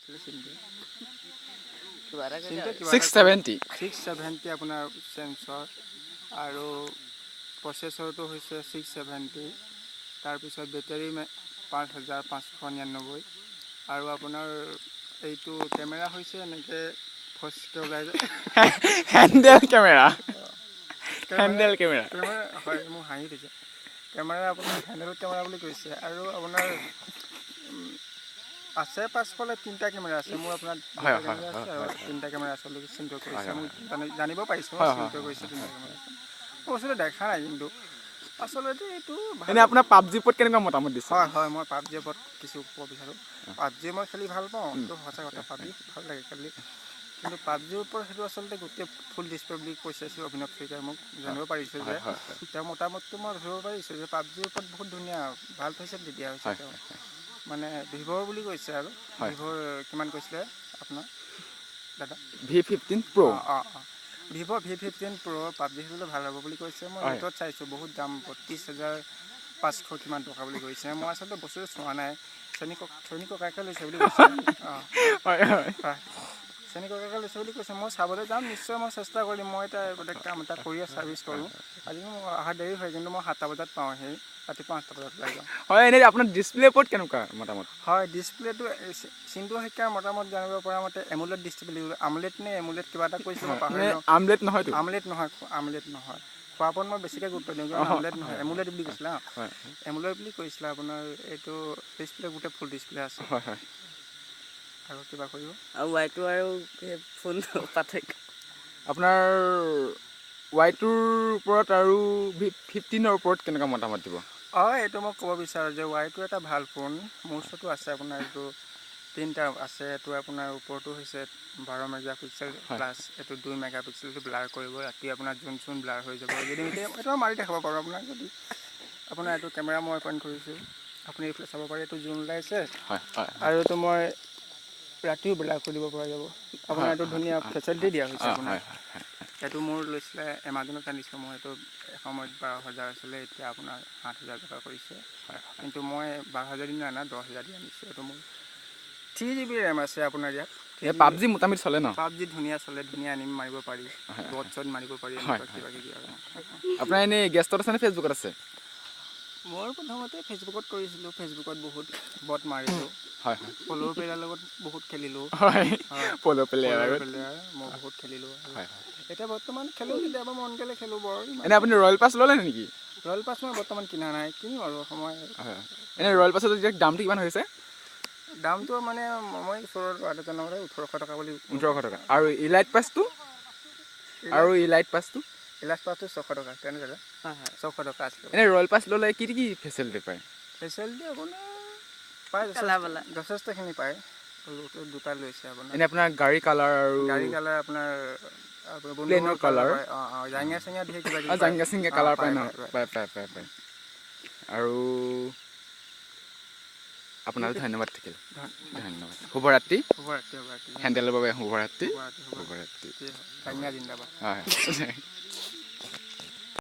670 আপোনাৰ চেঞ্চৰ আৰু প্ৰচেছৰটো হৈছে 670 তাৰপিছত বেটেৰী 5599 আৰু আপোনাৰ এইটো কেমেৰা হৈছে এনেকৈ ফচকৈ ওলাই যায় হেণ্ডেল কেমেৰা কেমেৰা হয় মোৰ হাঁহি উঠিছে কেমেৰা আপোনাৰ হেণ্ডেল কেমেৰা বুলি কৈছে আৰু আপোনাৰ আছে পাছফালে 3টা কেমেৰা আছে মোৰ আপোনাৰ 2টা কেমেৰা আছে আৰু 3টা কেমেৰা আচলতে চিন্তা কৰিছে মই জানিব পাৰিছোঁ চিন্তা কৰিছে 3টা কেমেৰা আছে মই বস্তুটো দেখা নাই কিন্তু আচলতে এইটো এনে আপোনাৰ পাবজিৰ ওপৰত কেনেকুৱা মতামত দিছে হয় মই পাবজিৰ ওপৰত কিছু ক'ব বিচাৰোঁ পাবজি মই খেলি ভাল পাওঁ সেইটো সঁচা কথা পাবজি ভাল লাগে খেলি কিন্তু পাবজিৰ ওপৰত সেইটো আচলতে গোটেই ফুল ডিছপ্লে বুলি কৈছে অভিনৱ শইকীয়াই মোক জানিব পাৰিছোঁ যে তেওঁৰ মতামতটো মই ধৰিব পাৰিছোঁ যে পাবজিৰ ওপৰত বহুত ধুনীয়া ভাল ফেচিলিটি দিয়া হৈছে তেওঁ মানে ভিভ'ৰ বুলি কৈছে আৰু ভিভ'ৰ কিমান কৈছিলে আপোনাৰ দাদা V15 Pro Vivo' V15 Pro PUBG খেলিবলৈ ভাল হ'ব বুলি কৈছে মই নেটত চাইছোঁ বহুত দাম 32,500 কিমান টকা বুলি কৈছে মই আচলতে বস্তুটো চোৱা নাই শ্ৰেণী ককাকে লৈছে বুলি কৈছে শ্ৰেণী ককাকে লৈছে বুলি কৈছে মই চাবলৈ যাম নিশ্চয় মই চেষ্টা কৰিম মই এটা বেলেগ কাম এটা কৰি ছাৰ্ভিচ কৰোঁ আজি মোৰ অহা দেৰি হয় কিন্তু মই 7টা বজাত পাওঁ সেই ৰাতিপুৱা 8টা বজাত ওলাই যাওঁ হয় এনেই আপোনাৰ ডিছপ্লেৰ ওপৰত কেনেকুৱা মতামত হয় ডিছপ্লেটো চিন্তু শইকীয়াৰ মতামত জানিব পৰা মতে এমুলেট ডিছপ্লে আমলেট নে এমুলেট কিবা এটা কৈছিল মই পাহৰিলোঁ আমলেট নহয়তো আমলেট নহয় খোৱাৰ ওপৰত মই বেছিকৈ গুৰুত্ব দিওঁ কিন্তু আমলেট নহয় এমুলেট বুলি কৈছিলে এমুলেট বুলি কৈছিলে আপোনাৰ এইটো ডিছপ্লে গোটেই ফুল ডিছপ্লে আছে আৰু কিবা কৰিব আৰু ৱাইটো আৰু ফোনটো পাৰ্থক্য আপোনাৰ ৱাইটোৰ ওপৰত আৰু V15ৰ ওপৰত কেনেকুৱা মতামত দিব এইটো মই ক'ব বিচাৰোঁ যে ৱাইটো এটা ভাল ফোন মোৰ ওচৰতো আছে আপোনাৰ এইটো 3টা আছে এইটো আপোনাৰ ওপৰতো হৈছে 12 মেগাপিক্সেল প্লাছ এইটো 2 মেগাপিক্সেলটো ব্লাৰ কৰিব ৰাতি আপোনাৰ যোন ব্লাৰ হৈ যাব যদি এইটো মাৰি দেখাব পাৰোঁ আপোনাক যদি আপোনাৰ এইটো কেমেৰা মই অপেন কৰিছোঁ আপুনি এইফালে চাব পাৰে এইটো জোন ওলাইছে আৰু এইটো মই ৰাতিও ব্লাৰ কৰিব পৰা যাব আপোনাৰ এইটো ধুনীয়া ফেচিলিটি দিয়া হৈছে আপোনাৰ এইটো মোৰ লৈছিলে এমাজনত আনিছোঁ মই এইটো এসময়ত 12,000 আছিলে এতিয়া আপোনাৰ 7,000 টকা কৰিছে কিন্তু মই 12,000 দিন আনা 10,000 দি আনিছোঁ এইটো মোৰ 3GB ৰেম আছে আপোনাৰ ইয়াত পাবজি মোটামুটি চলে ন পাবজি ধুনীয়া চলে ধুনীয়া এনিমি মাৰিব পাৰি বট চট মাৰিব পাৰি এনেকুৱা কিবা কিবি আৰু আপোনাৰ এনেই গেষ্টত আছে নে ফেচবুকত আছে মই প্ৰথমতে ফেচবুকত কৰিছিলোঁ ফেচবুকত বহুত বট মাৰিলোঁ পলৰ প্লেয়াৰৰ লগত বহুত খেলিলোঁ পল' প্লেয়াৰ মই বহুত খেলিলোঁ এতিয়া বৰ্তমান খেলোঁ কেতিয়াবা মন গ'লে খেলোঁ বৰ এনেই আপুনি ৰয়েল পাছ ল'লে নেকি ৰয়েল পাছ মই বৰ্তমান কিনা নাই কিনিম আৰু সময় এনেই ৰয়েল পাছৰ দামটো কিমান হৈছে দামটো মানে মই ওচৰত আদাজনৰে 1,800 টকা বুলি 1,800 টকা আৰু ইলাইট পাছটো ইলাইট পাছটো 600 টকা তেনেকৈ 600 টকা আছে এনেই ৰয়েল পাছ ল'লে কি ফেচিলিটি পায় ফেচিলিটি আপোনাৰ পায় যথেষ্টখিনি পায় দুটা লৈছে আপোনাৰ এনেই আপোনাৰ গাড়ী কালাৰ আৰু গাড়ী কালাৰ আপোনাৰ প্লেনৰ কালাৰ জাঙিয়া চাঙিয়া ধেৰ কিবা কিবি জাঙিয়া চাঙিয়া কালাৰ পায় ন পায় আৰু আপোনালৈ ধন্যবাদ থাকিল ধন্যবাদ শুভৰাত্ৰি হেণ্ডেলৰ বাবে শুভৰাত্ৰি কান্যা জিন্দাবাদ হয়